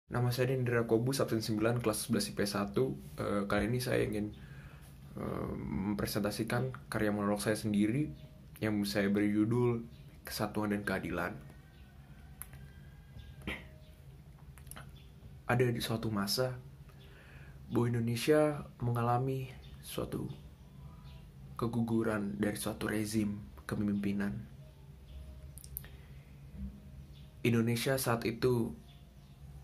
Nama saya Dendra Kobus, absen 9, kelas 11 IP 1. Kali ini saya ingin mempresentasikan karya monolog saya sendiri yang saya beri judul Kesatuan dan Keadilan. Ada di suatu masa bahwa Indonesia mengalami suatu keguguran dari suatu rezim kepemimpinan. Indonesia saat itu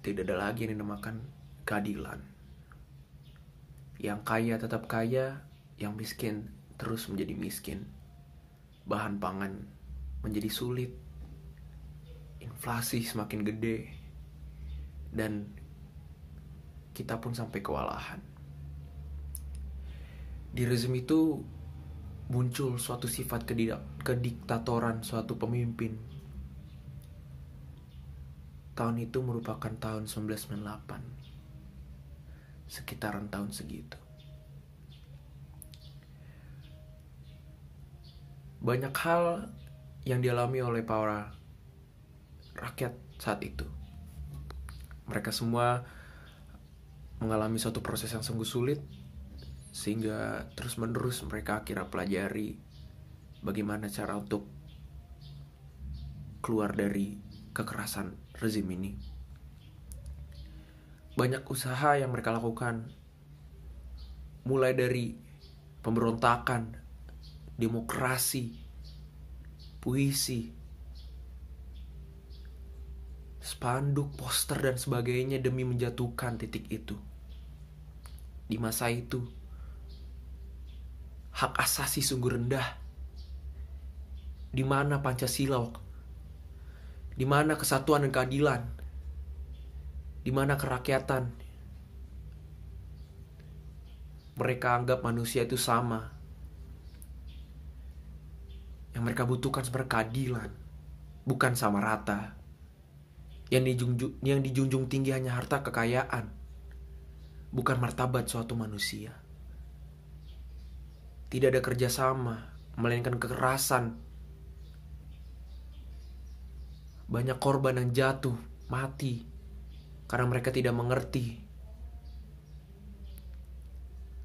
tidak ada lagi yang dinamakan keadilan. Yang kaya tetap kaya, yang miskin terus menjadi miskin. Bahan pangan menjadi sulit, inflasi semakin gede, dan kita pun sampai kewalahan. Di rezim itu muncul suatu sifat kediktatoran suatu pemimpin. Tahun itu merupakan tahun 1998, sekitaran tahun segitu. Banyak hal yang dialami oleh para rakyat saat itu. Mereka semua mengalami suatu proses yang sungguh sulit, sehingga terus-menerus mereka akhirnya pelajari bagaimana cara untuk keluar dari kekerasan rezim ini. Banyak usaha yang mereka lakukan, mulai dari pemberontakan, demokrasi, puisi, spanduk, poster, dan sebagainya demi menjatuhkan titik itu. Di masa itu, hak asasi sungguh rendah. Di mana Pancasila? Di mana kesatuan dan keadilan? Di mana kerakyatan? Mereka anggap manusia itu sama. Yang mereka butuhkan sebenarnya keadilan, bukan sama rata. Yang dijunjung tinggi hanya harta kekayaan, bukan martabat suatu manusia. Tidak ada kerjasama, melainkan kekerasan. Banyak korban yang jatuh, mati, karena mereka tidak mengerti.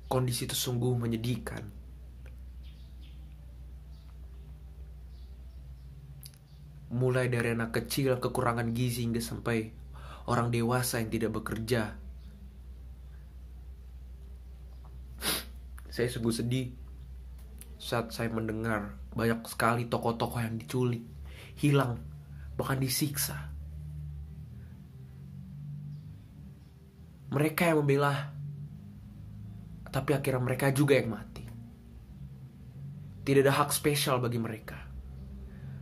Kondisi itu sungguh menyedihkan. Mulai dari anak kecil kekurangan gizi hingga sampai orang dewasa yang tidak bekerja. Saya sungguh sedih saat saya mendengar banyak sekali tokoh-tokoh yang diculik, hilang, bahkan disiksa. Mereka yang membela, tapi akhirnya mereka juga yang mati. Tidak ada hak spesial bagi mereka.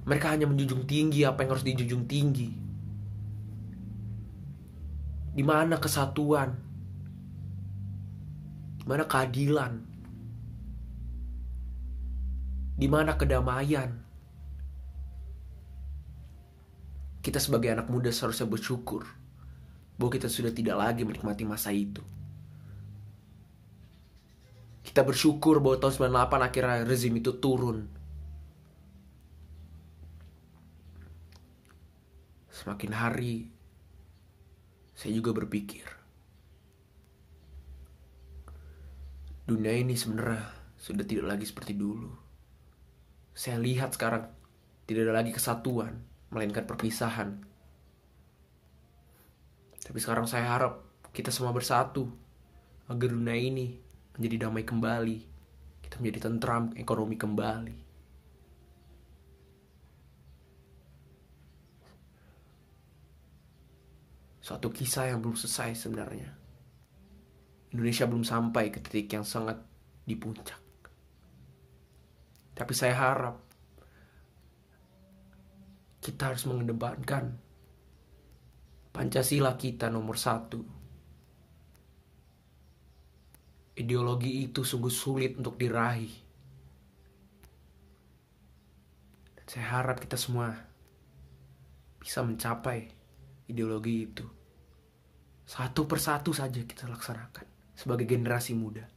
Mereka hanya menjunjung tinggi apa yang harus dijunjung tinggi. Di mana kesatuan? Di mana keadilan? Di mana kedamaian? Kita sebagai anak muda seharusnya bersyukur bahwa kita sudah tidak lagi menikmati masa itu. Kita bersyukur bahwa tahun 98 akhirnya rezim itu turun. Semakin hari, saya juga berpikir, dunia ini sebenarnya sudah tidak lagi seperti dulu. Saya lihat sekarang tidak ada lagi kesatuan, melainkan perpisahan. Tapi sekarang saya harap kita semua bersatu agar dunia ini menjadi damai kembali. Kita menjadi tentram, ekonomi kembali. Suatu kisah yang belum selesai sebenarnya. Indonesia belum sampai ke titik yang sangat di puncak. Tapi saya harap kita harus mengedepankan Pancasila kita nomor 1. Ideologi itu sungguh sulit untuk diraih. Dan saya harap kita semua bisa mencapai ideologi itu. Satu persatu saja kita laksanakan sebagai generasi muda.